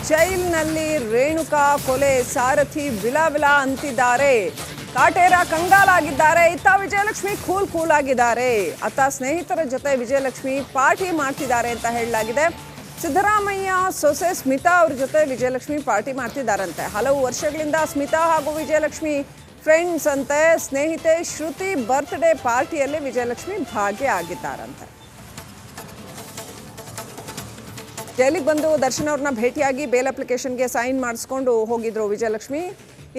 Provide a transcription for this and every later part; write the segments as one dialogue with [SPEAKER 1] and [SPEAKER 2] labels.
[SPEAKER 1] ಜೈಲಿನಲ್ಲಿ ರೇಣುಕಾ ಕೊಲೆ ಸಾರಥಿ ವಿಲ ಅಂತಿದ್ದಾರೆ. ಕಾಟೇರ ಕಂಗಾಲಾಗಿದ್ದಾರೆ. ಇತ್ತ ವಿಜಯಲಕ್ಷ್ಮಿ ಕೂಲ್ ಆಗಿದ್ದಾರೆ. ಅತ್ತ ಸ್ನೇಹಿತರ ಜೊತೆ ವಿಜಯಲಕ್ಷ್ಮಿ ಪಾರ್ಟಿ ಮಾಡ್ತಿದ್ದಾರೆ ಅಂತ ಹೇಳಲಾಗಿದೆ. ಸಿದ್ದರಾಮಯ್ಯ ಸೊಸೆ ಸ್ಮಿತಾ ಅವ್ರ ಜೊತೆ ವಿಜಯಲಕ್ಷ್ಮಿ ಪಾರ್ಟಿ ಮಾಡ್ತಿದ್ದಾರಂತೆ. ಹಲವು ವರ್ಷಗಳಿಂದ ಸ್ಮಿತಾ ಹಾಗೂ ವಿಜಯಲಕ್ಷ್ಮಿ ಫ್ರೆಂಡ್ಸ್ ಅಂತೆ. ಸ್ನೇಹಿತೆ ಶ್ರುತಿ ಬರ್ತ್ಡೇ ಪಾರ್ಟಿಯಲ್ಲಿ ವಿಜಯಲಕ್ಷ್ಮಿ ಭಾಗಿಯಾಗಿದ್ದಾರಂತೆ. ಜೈಲಿಗೆ ಬಂದು ದರ್ಶನ್ ಅವ್ರನ್ನ ಭೇಟಿಯಾಗಿ ಬೇಲ್ ಅಪ್ಲಿಕೇಶನ್ಗೆ ಸೈನ್ ಮಾಡಿಸ್ಕೊಂಡು ಹೋಗಿದ್ರು ವಿಜಯಲಕ್ಷ್ಮಿ.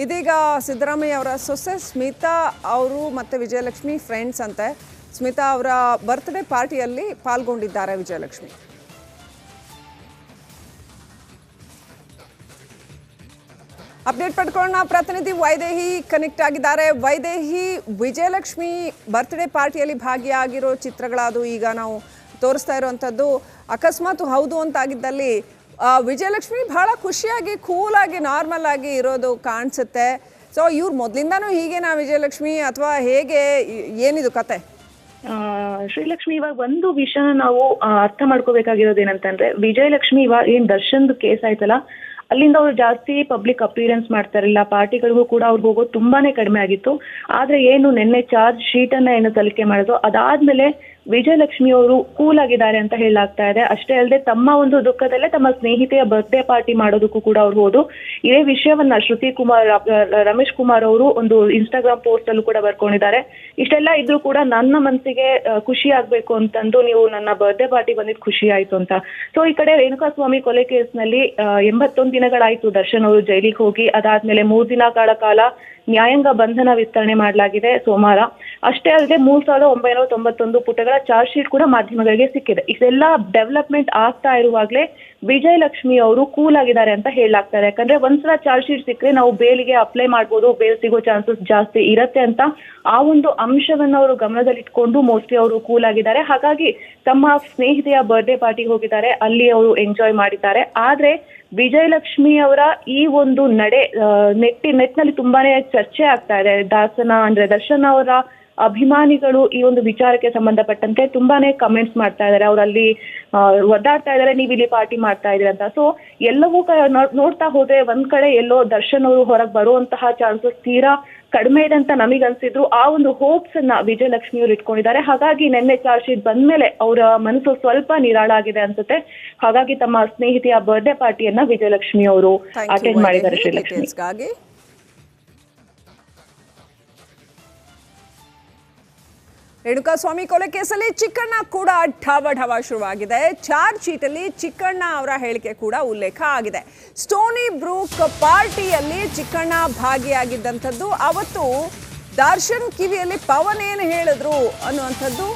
[SPEAKER 1] ಇದೀಗ ಸಿದ್ದರಾಮಯ್ಯ ಅವರ ಸೊಸೆ ಸ್ಮಿತಾ ಅವರು ಮತ್ತು ವಿಜಯಲಕ್ಷ್ಮಿ ಫ್ರೆಂಡ್ಸ್ ಅಂತೆ. ಸ್ಮಿತಾ ಅವರ ಬರ್ತ್ಡೇ ಪಾರ್ಟಿಯಲ್ಲಿ ಪಾಲ್ಗೊಂಡಿದ್ದಾರೆ ವಿಜಯಲಕ್ಷ್ಮಿ. ಅಪ್ಡೇಟ್ ಪಡ್ಕೊಳ್ಳೋಣ. ಪ್ರತಿನಿಧಿ ವೈದೇಹಿ ಕನೆಕ್ಟ್ ಆಗಿದ್ದಾರೆ. ವೈದೇಹಿ, ವಿಜಯಲಕ್ಷ್ಮಿ ಬರ್ತ್ಡೇ ಪಾರ್ಟಿಯಲ್ಲಿ ಭಾಗಿಯಾಗಿರೋ ಚಿತ್ರಗಳದು ಈಗ ನಾವು ತೋರಿಸ್ತಾ ಇರುವಂಥದ್ದು. ಅಕಸ್ಮಾತ್ ಹೌದು ಅಂತಾಗಿದ್ದಲ್ಲಿ ವಿಜಯಲಕ್ಷ್ಮಿ ಬಹಳ ಖುಷಿಯಾಗಿ ಕೂಲಾಗಿ ನಾರ್ಮಲ್ ಆಗಿ ಇರೋದು ಕಾಣಿಸುತ್ತೆ. ಸೊ ಇವ್ರು ಮೊದಲಿಂದಾನು ಹೀಗೇನಾ ವಿಜಯಲಕ್ಷ್ಮಿ, ಅಥವಾ ಹೇಗೆ, ಏನಿದು ಕತೆ?
[SPEAKER 2] ಶ್ರೀಲಕ್ಷ್ಮಿ, ಇವಾಗ ಒಂದು ವಿಷಯನ ನಾವು ಅರ್ಥ ಮಾಡ್ಕೋಬೇಕಾಗಿರೋದು ಏನಂತಂದ್ರೆ, ವಿಜಯಲಕ್ಷ್ಮಿ ಇವಾಗ ಏನ್ ದರ್ಶನ್ದು ಕೇಸ್ ಆಯ್ತಲ್ಲ, ಅಲ್ಲಿಂದ ಅವ್ರು ಜಾಸ್ತಿ ಪಬ್ಲಿಕ್ ಅಪಿಯರೆನ್ಸ್ ಮಾಡ್ತಾ ಇರಲಿಲ್ಲ. ಪಾರ್ಟಿಗಳಿಗೂ ಕೂಡ ಅವ್ರು ಹೋಗೋದು ತುಂಬಾನೇ ಕಡಿಮೆ ಆಗಿತ್ತು. ಆದ್ರೆ ಏನು ನಿನ್ನೆ ಚಾರ್ಜ್ ಶೀಟ್ ಅನ್ನ ಏನು ಸಲ್ಲಿಕೆ ಮಾಡಿದ್ರು, ಅದಾದ್ಮೇಲೆ ವಿಜಯಲಕ್ಷ್ಮಿ ಅವರು ಕೂಲ್ ಆಗಿದ್ದಾರೆ ಅಂತ ಹೇಳಲಾಗ್ತಾ ಇದೆ. ಅಷ್ಟೇ ಅಲ್ಲದೆ ತಮ್ಮ ಒಂದು ದುಃಖದಲ್ಲೇ ತಮ್ಮ ಸ್ನೇಹಿತೆಯ ಬರ್ತ್ಡೇ ಪಾರ್ಟಿ ಮಾಡೋದಕ್ಕೂ ಕೂಡ ಅವ್ರು ಹೋದು ಇದೇ ವಿಷಯವನ್ನ ರಮೇಶ್ ಕುಮಾರ್ ಅವರು ಒಂದು ಇನ್ಸ್ಟಾಗ್ರಾಮ್ ಪೋಸ್ಟ್ ಅಲ್ಲೂ ಕೂಡ ಬರ್ಕೊಂಡಿದ್ದಾರೆ. ಇಷ್ಟೆಲ್ಲ ಇದ್ರೂ ಕೂಡ ನನ್ನ ಮನಸ್ಸಿಗೆ ಖುಷಿ ಆಗ್ಬೇಕು ಅಂತಂದು ನೀವು ನನ್ನ ಬರ್ತ್ಡೇ ಪಾರ್ಟಿ ಬಂದಿದ್ದು ಖುಷಿ ಆಯ್ತು ಅಂತ. ಸೊ ಈ ಕಡೆ ರೇಣುಕಾಸ್ವಾಮಿ ಕೊಲೆ ಕೇಸ್ನಲ್ಲಿ 81 ದಿನಗಳಾಯ್ತು ದರ್ಶನ್ ಅವರು ಜೈಲಿಗೆ ಹೋಗಿ. ಅದಾದ್ಮೇಲೆ 3 ದಿನಗಳ ಕಾಲ ನ್ಯಾಯಾಂಗ ಬಂಧನ ವಿಸ್ತರಣೆ ಮಾಡಲಾಗಿದೆ ಸೋಮವಾರ. ಅಷ್ಟೇ ಅಲ್ಲದೆ 3991 ಪುಟಗಳ ಚಾರ್ಜ್ ಶೀಟ್ ಕೂಡ ಮಾಧ್ಯಮಗಳಿಗೆ ಸಿಕ್ಕಿದೆ. ಇದೆಲ್ಲ ಡೆವಲಪ್ಮೆಂಟ್ ಆಗ್ತಾ ಇರುವಾಗಲೇ ವಿಜಯಲಕ್ಷ್ಮಿ ಅವರು ಕೂಲ್ ಆಗಿದ್ದಾರೆ ಅಂತ ಹೇಳಲಾಗ್ತಾರೆ. ಯಾಕಂದ್ರೆ ಒಂದ್ಸಲ ಚಾರ್ಜ್ ಶೀಟ್ ಸಿಕ್ಕರೆ ನಾವು ಬೇಲಿಗೆ ಅಪ್ಲೈ ಮಾಡ್ಬೋದು, ಬೇಲ್ ಸಿಗೋ ಚಾನ್ಸಸ್ ಜಾಸ್ತಿ ಇರತ್ತೆ ಅಂತ ಆ ಒಂದು ಅಂಶವನ್ನ ಅವರು ಗಮನದಲ್ಲಿ ಇಟ್ಕೊಂಡು ಮೋಸ್ಟ್ಲಿ ಅವರು ಕೂಲ್ ಆಗಿದ್ದಾರೆ. ಹಾಗಾಗಿ ತಮ್ಮ ಸ್ನೇಹಿತೆಯ ಬರ್ತ್ಡೇ ಪಾರ್ಟಿಗೆ ಹೋಗಿದ್ದಾರೆ, ಅಲ್ಲಿ ಅವರು ಎಂಜಾಯ್ ಮಾಡಿದ್ದಾರೆ. ಆದ್ರೆ ವಿಜಯಲಕ್ಷ್ಮಿ ಅವರ ಈ ಒಂದು ನಡೆ ನೆಟ್ನಲ್ಲಿ ತುಂಬಾನೇ ಚರ್ಚೆ ಆಗ್ತಾ ಇದೆ. ದರ್ಶನ್ ಅವರ ಅಭಿಮಾನಿಗಳು ಈ ಒಂದು ವಿಚಾರಕ್ಕೆ ಸಂಬಂಧಪಟ್ಟಂತೆ ತುಂಬಾನೇ ಕಮೆಂಟ್ಸ್ ಮಾಡ್ತಾ ಇದ್ದಾರೆ. ಅವರಲ್ಲಿ ಒದ್ದಾಡ್ತಾ ಇದ್ದಾರೆ, ನೀವು ಇಲ್ಲಿ ಪಾರ್ಟಿ ಮಾಡ್ತಾ ಇದೀರ ಅಂತ. ಸೊ ಎಲ್ಲವೂ ನೋಡ್ತಾ ಹೋದ್ರೆ ಒಂದ್ ಕಡೆ ಎಲ್ಲೋ ದರ್ಶನ್ ಅವರು ಹೊರಗೆ ಬರುವಂತಹ ಚಾನ್ಸಸ್ ತೀರಾ ಕಡಿಮೆ ಇದೆ ಅಂತ ನಮಗೆ ಅನ್ಸಿದ್ರು. ಆ ಒಂದು ಹೋಪ್ಸ್ ಅನ್ನ ವಿಜಯಲಕ್ಷ್ಮಿ ಅವರು ಇಟ್ಕೊಂಡಿದ್ದಾರೆ. ಹಾಗಾಗಿ ನಿನ್ನೆ ಚಾರ್ಜ್ ಶೀಟ್ ಬಂದ್ಮೇಲೆ ಅವರ ಮನಸ್ಸು ಸ್ವಲ್ಪ ನಿರಾಳ ಆಗಿದೆ ಅನ್ಸುತ್ತೆ. ಹಾಗಾಗಿ ತಮ್ಮ ಸ್ನೇಹಿತೆಯ ಬರ್ತ್ಡೇ ಪಾರ್ಟಿಯನ್ನ ವಿಜಯಲಕ್ಷ್ಮಿ ಅವರು ಅಟೆಂಡ್ ಮಾಡಿದ್ದಾರೆ. ಶ್ರೀಲಕ್ಷ್ಮಿ,
[SPEAKER 1] ರೇಣುಕಾಸ್ವಾಮಿ ಕೊಲೆ ಕೇಸಲ್ಲಿ ಚಿಕ್ಕಣ್ಣ ಕೂಡ ಢವ ಶುರುವಾಗಿದೆ. ಚಾರ್ಜ್ ಶೀಟಲ್ಲಿ ಚಿಕ್ಕಣ್ಣ ಅವರ ಹೇಳಿಕೆ ಕೂಡ ಉಲ್ಲೇಖ ಆಗಿದೆ. ಸ್ಟೋನಿ ಬ್ರೂಕ್ ಪಾರ್ಟಿಯಲ್ಲಿ ಚಿಕ್ಕಣ್ಣ ಭಾಗಿಯಾಗಿದ್ದಂಥದ್ದು. ಅವತ್ತು ದರ್ಶನ್ ಕಿವಿಯಲ್ಲಿ ಪವನ್ ಏನು ಹೇಳಿದ್ರು ಅನ್ನುವಂಥದ್ದು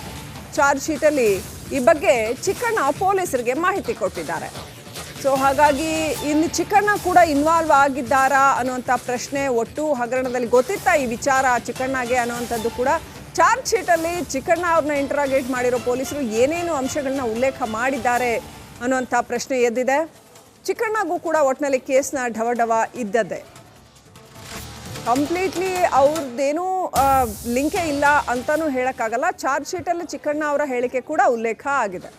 [SPEAKER 1] ಚಾರ್ಜ್ ಶೀಟಲ್ಲಿ ಈ ಬಗ್ಗೆ ಚಿಕ್ಕಣ್ಣ ಪೊಲೀಸರಿಗೆ ಮಾಹಿತಿ ಕೊಟ್ಟಿದ್ದಾರೆ. ಸೊ ಹಾಗಾಗಿ ಇಲ್ಲಿ ಚಿಕ್ಕಣ್ಣ ಕೂಡ ಇನ್ವಾಲ್ವ್ ಆಗಿದ್ದಾರಾ ಅನ್ನುವಂಥ ಪ್ರಶ್ನೆ, ಒಟ್ಟು ಹಗರಣದಲ್ಲಿ ಗೊತ್ತಿತ್ತಾ ಈ ವಿಚಾರ ಚಿಕ್ಕಣ್ಣಗೆ ಅನ್ನುವಂಥದ್ದು ಕೂಡ ಚಾರ್ಜ್ ಶೀಟಲ್ಲಿ ಚಿಕ್ಕಣ್ಣ ಅವ್ರನ್ನ ಇಂಟರಾಗೇಟ್ ಮಾಡಿರೋ ಪೊಲೀಸರು ಏನೇನು ಅಂಶಗಳನ್ನ ಉಲ್ಲೇಖ ಮಾಡಿದ್ದಾರೆ ಅನ್ನುವಂಥ ಪ್ರಶ್ನೆ ಎದ್ದಿದೆ. ಚಿಕ್ಕಣ್ಣಗೂ ಕೂಡ ಒಟ್ಟಿನಲ್ಲಿ ಕೇಸ್ನ ಢವ ಇದ್ದದ್ದೇ. ಕಂಪ್ಲೀಟ್ಲಿ ಅವ್ರದ್ದೇನೂ ಲಿಂಕೇ ಇಲ್ಲ ಅಂತಾನೂ ಹೇಳೋಕ್ಕಾಗಲ್ಲ. ಚಾರ್ಜ್ ಶೀಟಲ್ಲಿ ಚಿಕ್ಕಣ್ಣ ಅವರ ಹೇಳಿಕೆ ಕೂಡ ಉಲ್ಲೇಖ ಆಗಿದೆ.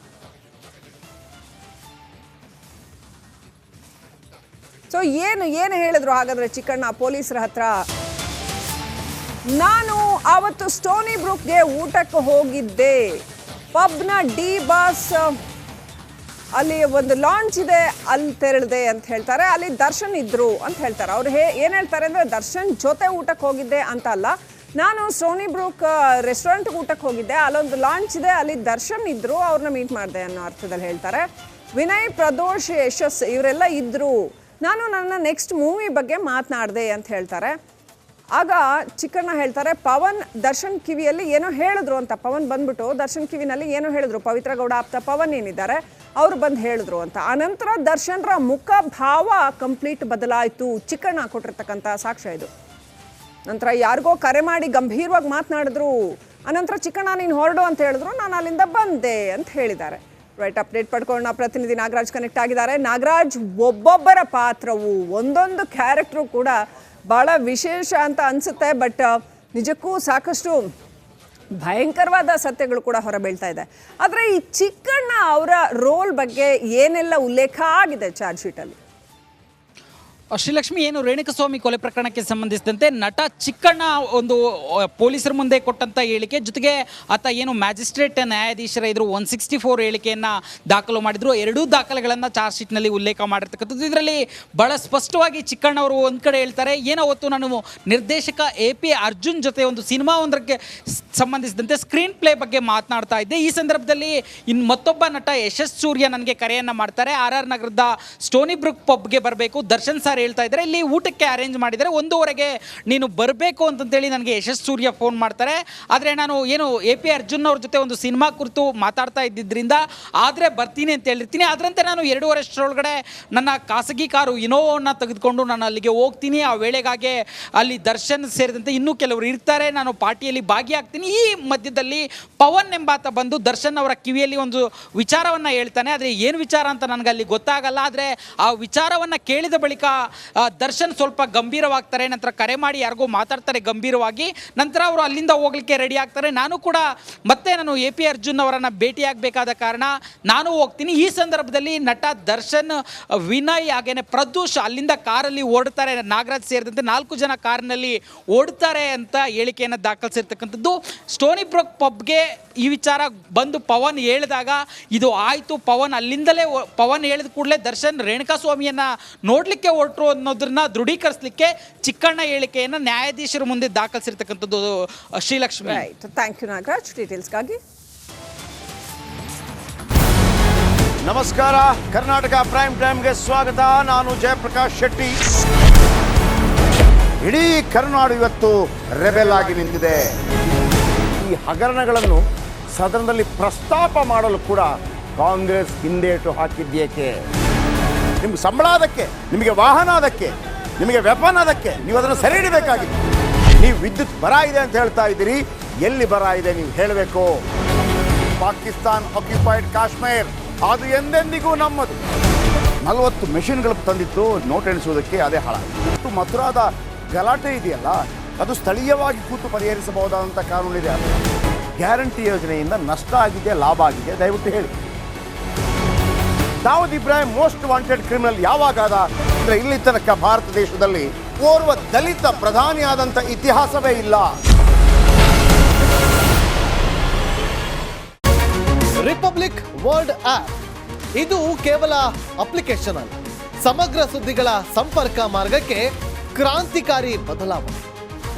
[SPEAKER 1] ಸೊ ಏನು ಹೇಳಿದ್ರು ಹಾಗಾದ್ರೆ ಚಿಕ್ಕಣ್ಣ ಪೊಲೀಸರ ಹತ್ರ? ನಾನು ಆವತ್ತು ಸ್ಟೋನಿ ಬ್ರೂಕ್ಗೆ ಊಟಕ್ಕೆ ಹೋಗಿದ್ದೆ. ಪಬ್ನ ಡಿ ಬಾಸ್ ಅಲ್ಲಿ ಒಂದು ಲಾಂಚ್ ಇದೆ, ಅಲ್ಲಿ ತೆರಳಿದೆ ಅಂತ ಹೇಳ್ತಾರೆ. ಅಲ್ಲಿ ದರ್ಶನ್ ಇದ್ರು ಅಂತ ಹೇಳ್ತಾರೆ. ಅವ್ರು ಏನು ಹೇಳ್ತಾರೆ ಅಂದರೆ, ದರ್ಶನ್ ಜೊತೆ ಊಟಕ್ಕೆ ಹೋಗಿದ್ದೆ ಅಂತ ಅಲ್ಲ, ನಾನು ಸ್ಟೋನಿ ಬ್ರೂಕ್ ರೆಸ್ಟೋರೆಂಟ್ಗೆ ಊಟಕ್ಕೆ ಹೋಗಿದ್ದೆ, ಅಲ್ಲೊಂದು ಲಾಂಚ್ ಇದೆ, ಅಲ್ಲಿ ದರ್ಶನ್ ಇದ್ರು, ಅವ್ರನ್ನ ಮೀಟ್ ಮಾಡಿದೆ ಅನ್ನೋ ಅರ್ಥದಲ್ಲಿ ಹೇಳ್ತಾರೆ. ವಿನಯ್, ಪ್ರದೋಷ್, ಯಶಸ್ ಇವರೆಲ್ಲ ಇದ್ರು. ನಾನು ನನ್ನ ನೆಕ್ಸ್ಟ್ ಮೂವಿ ಬಗ್ಗೆ ಮಾತನಾಡಿದೆ ಅಂತ ಹೇಳ್ತಾರೆ. ಆಗ ಚಿಕ್ಕಣ್ಣ ಹೇಳ್ತಾರೆ, ಪವನ್ ದರ್ಶನ್ ಕಿವಿಯಲ್ಲಿ ಏನೋ ಹೇಳಿದ್ರು ಅಂತ. ಪವನ್ ಬಂದ್ಬಿಟ್ಟು ದರ್ಶನ್ ಕಿವಿನಲ್ಲಿ ಏನೋ ಹೇಳಿದ್ರು. ಪವಿತ್ರ ಗೌಡ ಆಪ್ತ ಪವನ್ ಏನಿದ್ದಾರೆ ಅವರು ಬಂದು ಹೇಳಿದ್ರು ಅಂತ. ಆನಂತರ ದರ್ಶನ್ರ ಮುಖ ಭಾವ ಕಂಪ್ಲೀಟ್ ಬದಲಾಯಿತು. ಚಿಕ್ಕಣ್ಣ ಕೊಟ್ಟಿರ್ತಕ್ಕಂಥ ಸಾಕ್ಷ್ಯ ಇದು. ನಂತರ ಯಾರಿಗೋ ಕರೆ ಮಾಡಿ ಗಂಭೀರವಾಗಿ ಮಾತನಾಡಿದ್ರು. ಅನಂತರ ಚಿಕ್ಕಣ್ಣ ನೀನು ಹೊರಡು ಅಂತ ಹೇಳಿದ್ರು, ನಾನು ಅಲ್ಲಿಂದ ಬಂದೆ ಅಂತ ಹೇಳಿದ್ದಾರೆ. ರೈಟ್, ಅಪ್ಡೇಟ್ ಪಡ್ಕೊಳ್ಳೋಣ. ಪ್ರತಿನಿಧಿ ನಾಗರಾಜ್ ಕನೆಕ್ಟ್ ಆಗಿದ್ದಾರೆ. ನಾಗರಾಜ್, ಒಬ್ಬೊಬ್ಬರ ಪಾತ್ರವು ಒಂದೊಂದು ಕ್ಯಾರೆಕ್ಟ್ರು ಕೂಡ ಭಾಳ ವಿಶೇಷ ಅಂತ ಅನಿಸುತ್ತೆ. ಬಟ್ ನಿಜಕ್ಕೂ ಸಾಕಷ್ಟು ಭಯಂಕರವಾದ ಸತ್ಯಗಳು ಕೂಡ ಹೊರಬೀಳ್ತಾ ಇದೆ. ಆದರೆ ಈ ಚಿಕ್ಕಣ್ಣ ಅವರ ರೋಲ್ ಬಗ್ಗೆ ಏನೆಲ್ಲ ಉಲ್ಲೇಖ ಆಗಿದೆ ಚಾರ್ಜ್ ಶೀಟಲ್ಲಿ?
[SPEAKER 3] ಶ್ರೀಲಕ್ಷ್ಮಿ, ಏನು ರೇಣುಕಸ್ವಾಮಿ ಕೊಲೆ ಪ್ರಕರಣಕ್ಕೆ ಸಂಬಂಧಿಸಿದಂತೆ ನಟ ಚಿಕ್ಕಣ್ಣ ಒಂದು ಪೊಲೀಸರ ಮುಂದೆ ಕೊಟ್ಟಂಥ ಹೇಳಿಕೆ, ಜೊತೆಗೆ ಆತ ಏನು ಮ್ಯಾಜಿಸ್ಟ್ರೇಟ್ ನ್ಯಾಯಾಧೀಶರ ಎದುರು 164 ಹೇಳಿಕೆಯನ್ನು ದಾಖಲು ಮಾಡಿದ್ರು. ಎರಡೂ ದಾಖಲೆಗಳನ್ನು ಚಾರ್ಜ್ ಶೀಟ್ನಲ್ಲಿ ಉಲ್ಲೇಖ ಮಾಡಿರ್ತಕ್ಕಂಥದ್ದು. ಇದರಲ್ಲಿ ಬಹಳ ಸ್ಪಷ್ಟವಾಗಿ ಚಿಕ್ಕಣ್ಣ ಅವರು ಒಂದು ಕಡೆ ಹೇಳ್ತಾರೆ, ಏನೋ ಹೊತ್ತು ನಾನು ನಿರ್ದೇಶಕ AP ಅರ್ಜುನ್ ಜೊತೆ ಒಂದು ಸಿನಿಮಾ ಒಂದಕ್ಕೆ ಸಂಬಂಧಿಸಿದಂತೆ ಸ್ಕ್ರೀನ್ ಪ್ಲೇ ಬಗ್ಗೆ ಮಾತನಾಡ್ತಾ ಇದ್ದೆ. ಈ ಸಂದರ್ಭದಲ್ಲಿ ಮತ್ತೊಬ್ಬ ನಟ ಯಶಸ್ ಸೂರ್ಯ ನನಗೆ ಕರೆಯನ್ನು ಮಾಡ್ತಾರೆ. RR ನಗರದ ಸ್ಟೋನಿ ಬ್ರೂಕ್ ಪಬ್ಗೆ ಬರಬೇಕು, ದರ್ಶನ್ ಸರ್ ಹೇಳ್ತಾ ಇದ್ದಾರೆ, ಇಲ್ಲಿ ಊಟಕ್ಕೆ ಅರೇಂಜ್ ಮಾಡಿದ್ದಾರೆ, 1:15 ನೀನು ಬರಬೇಕು ಅಂತಂತೇಳಿ ನನಗೆ ಯಶಸ್ ಸೂರ್ಯ ಫೋನ್ ಮಾಡ್ತಾರೆ. ಆದರೆ ನಾನು ಏನು AP ಅರ್ಜುನ್ ಅವ್ರ ಜೊತೆ ಒಂದು ಸಿನಿಮಾ ಕುರಿತು ಮಾತಾಡ್ತಾ ಇದ್ದಿದ್ದರಿಂದ ಆದರೆ ಬರ್ತೀನಿ ಅಂತ ಹೇಳಿರ್ತೀನಿ. ಅದರಂತೆ ನಾನು 2:30 ಅಷ್ಟರೊಳಗಡೆ ನನ್ನ ಖಾಸಗಿ ಕಾರು ಇನೋವನ್ನ ತೆಗೆದುಕೊಂಡು ನಾನು ಅಲ್ಲಿಗೆ ಹೋಗ್ತೀನಿ. ಆ ವೇಳೆಗಾಗಿ ಅಲ್ಲಿ ದರ್ಶನ್ ಸೇರಿದಂತೆ ಇನ್ನೂ ಕೆಲವರು ಇರ್ತಾರೆ, ನಾನು ಪಾರ್ಟಿಯಲ್ಲಿ ಭಾಗಿಯಾಗ್ತೀನಿ. ಈ ಮಧ್ಯದಲ್ಲಿ ಪವನ್ ಎಂಬಾತ ಬಂದು ದರ್ಶನ್ ಅವರ ಕಿವಿಯಲ್ಲಿ ಒಂದು ವಿಚಾರವನ್ನು ಹೇಳ್ತಾನೆ. ಆದರೆ ಏನು ವಿಚಾರ ಅಂತ ನನಗೆ ಅಲ್ಲಿ ಗೊತ್ತಾಗಲ್ಲ. ಆದರೆ ಆ ವಿಚಾರವನ್ನು ಕೇಳಿದ ಬಳಿಕ ದರ್ಶನ್ ಸ್ವಲ್ಪ ಗಂಭೀರವಾಗ್ತಾರೆ. ನಂತರ ಕರೆ ಮಾಡಿ ಯಾರಿಗೂ ಮಾತಾಡ್ತಾರೆ ಗಂಭೀರವಾಗಿ. ನಂತರ ಅವರು ಅಲ್ಲಿಂದ ಹೋಗ್ಲಿಕ್ಕೆ ರೆಡಿ ಆಗ್ತಾರೆ. ನಾನು ಕೂಡ ಮತ್ತೆ ನಾನು AP ಅರ್ಜುನ್ ಅವರನ್ನು ಭೇಟಿಯಾಗಬೇಕಾದ ಕಾರಣ ನಾನು ಹೋಗ್ತೀನಿ. ಈ ಸಂದರ್ಭದಲ್ಲಿ ನಟ ದರ್ಶನ್, ವಿನಯ್ ಹಾಗೇನೆ ಪ್ರದೂಷ್ ಅಲ್ಲಿಂದ ಕಾರಲ್ಲಿ ಓಡ್ತಾರೆ. ನಾಗರಾಜ್ ಸೇರಿದಂತೆ 4 ಜನ ಕಾರಿನಲ್ಲಿ ಓಡ್ತಾರೆ ಅಂತ ಹೇಳಿಕೆಯನ್ನು ದಾಖಲಿಸಿರ್ತಕ್ಕಂಥದ್ದು. ಸ್ಟೋನಿ ಬ್ರೂಕ್ ಪಬ್ಗೆ ಈ ವಿಚಾರ ಬಂದು ಪವನ್ ಹೇಳಿದಾಗ ಇದು ಆಯಿತು. ಪವನ್ ಹೇಳಿದ ಕೂಡಲೇ ದರ್ಶನ್ ರೇಣುಕಾಸ್ವಾಮಿಯನ್ನು ನೋಡಲಿಕ್ಕೆ ಹೊರಟರು ಅನ್ನೋದನ್ನ ದೃಢೀಕರಿಸಲಿಕ್ಕೆ ಚಿಕ್ಕಣ್ಣ ಹೇಳಿಕೆಯನ್ನು ನ್ಯಾಯಾಧೀಶರ ಮುಂದೆ ದಾಖಲಿಸಿರ್ತಕ್ಕಂಥದ್ದು. ಶ್ರೀಲಕ್ಷ್ಮಿ,
[SPEAKER 1] ಥ್ಯಾಂಕ್ ಯು ನಾಗರಾಜ್ ಡೀಟೇಲ್ಸ್ಗಾಗಿ.
[SPEAKER 4] ನಮಸ್ಕಾರ, ಕರ್ನಾಟಕ ಪ್ರೈಮ್ ಟೈಮ್ಗೆ ಸ್ವಾಗತ. ನಾನು ಜಯಪ್ರಕಾಶ್ ಶೆಟ್ಟಿ. ಇಡೀ ಕರ್ನಾಡು ಇವತ್ತು ರೆಬೆಲ್ ಆಗಿ ನಿಂತಿದೆ. ಈ ಹಗರಣಗಳನ್ನು ಸದನದಲ್ಲಿ ಪ್ರಸ್ತಾಪ ಮಾಡಲು ಕೂಡ ಕಾಂಗ್ರೆಸ್ ಹಿಂದೇಟು ಹಾಕಿದ್ದೇಕೆ? ನಿಮ್ಗೆ ಸಂಬಳ ಅದಕ್ಕೆ, ನಿಮಗೆ ವಾಹನ ಅದಕ್ಕೆ, ನಿಮಗೆ ವೆಪನ್ ಅದಕ್ಕೆ, ನೀವು ಅದನ್ನು ಸೆರೆ ಹಿಡಿಬೇಕಾಗಿತ್ತು. ನೀವು ವಿದ್ಯುತ್ ಬರ ಇದೆ ಅಂತ ಹೇಳ್ತಾ ಇದ್ದೀರಿ, ಎಲ್ಲಿ ಬರ ಇದೆ ನೀವು ಹೇಳಬೇಕು. ಪಾಕಿಸ್ತಾನ್ ಆಕ್ಯುಪೈಡ್ ಕಾಶ್ಮೀರ್ ಅದು ಎಂದೆಂದಿಗೂ ನಮ್ಮದು. 40 ಮೆಷಿನ್ಗಳು ತಂದಿತ್ತು ನೋಟ್ ಎಣಿಸುವುದಕ್ಕೆ, ಅದೇ ಹಾಳಾಗಿದೆ. ಮಥುರಾದ ಗಲಾಟೆ ಇದೆಯಲ್ಲ, ಅದು ಸ್ಥಳೀಯವಾಗಿ ಕೂತು ಪರಿಹರಿಸಬಹುದಾದಂಥ ಕಾನೂನಿದೆ. ಗ್ಯಾರಂಟಿ ಯೋಜನೆಯಿಂದ ನಷ್ಟ ಆಗಿದೆ, ಲಾಭ ಆಗಿದೆ, ದಯವಿಟ್ಟು ಹೇಳಿ. Dawood Ibrahim most wanted criminal ಯಾವಾಗಾದ ಅಂದರೆ ಇಲ್ಲಿ ತನಕ ಭಾರತ ದೇಶದಲ್ಲಿ ಓರ್ವ ದಲಿತ ಪ್ರಧಾನಿಯಾದಂಥ ಇತಿಹಾಸವೇ ಇಲ್ಲ.
[SPEAKER 5] ರಿಪಬ್ಲಿಕ್ ವರ್ಲ್ಡ್ ಆಪ್ ಇದು ಕೇವಲ ಅಪ್ಲಿಕೇಶನ್ ಅಲ್ಲ, ಸಮಗ್ರ ಸುದ್ದಿಗಳ ಸಂಪರ್ಕ ಮಾರ್ಗಕ್ಕೆ ಕ್ರಾಂತಿಕಾರಿ ಬದಲಾವಣೆ.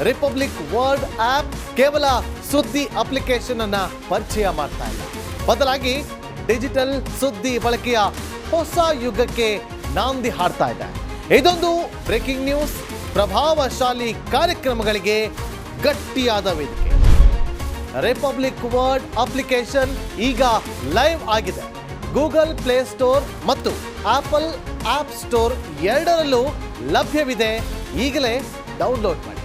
[SPEAKER 5] ರಿಪಬ್ಲಿಕ್ ವರ್ಲ್ಡ್ ಆಪ್ ಕೇವಲ ಸುದ್ದಿ ಅಪ್ಲಿಕೇಶನ್ ಅನ್ನ ಪರಿಚಯ ಮಾಡ್ತಾ ಇಲ್ಲ, ಬದಲಾಗಿ ಡಿಜಿಟಲ್ ಸುದ್ದಿ ಬಳಕೆಯ ಹೊಸ ಯುಗಕ್ಕೆ ನಾಂದಿ ಹಾಡ್ತಾ ಇದೆ. ಇದೊಂದು ಬ್ರೇಕಿಂಗ್ ನ್ಯೂಸ್, ಪ್ರಭಾವಶಾಲಿ ಕಾರ್ಯಕ್ರಮಗಳಿಗೆ ಗಟ್ಟಿಯಾದ ವೇದಿಕೆ. ರಿಪಬ್ಲಿಕ್ ವರ್ಲ್ಡ್ ಅಪ್ಲಿಕೇಶನ್ ಈಗ ಲೈವ್ ಆಗಿದೆ. ಗೂಗಲ್ ಪ್ಲೇ ಸ್ಟೋರ್ ಮತ್ತು ಆಪಲ್ ಆಪ್ ಸ್ಟೋರ್ ಎರಡರಲ್ಲೂ ಲಭ್ಯವಿದೆ. ಈಗಲೇ ಡೌನ್ಲೋಡ್ ಮಾಡಿ.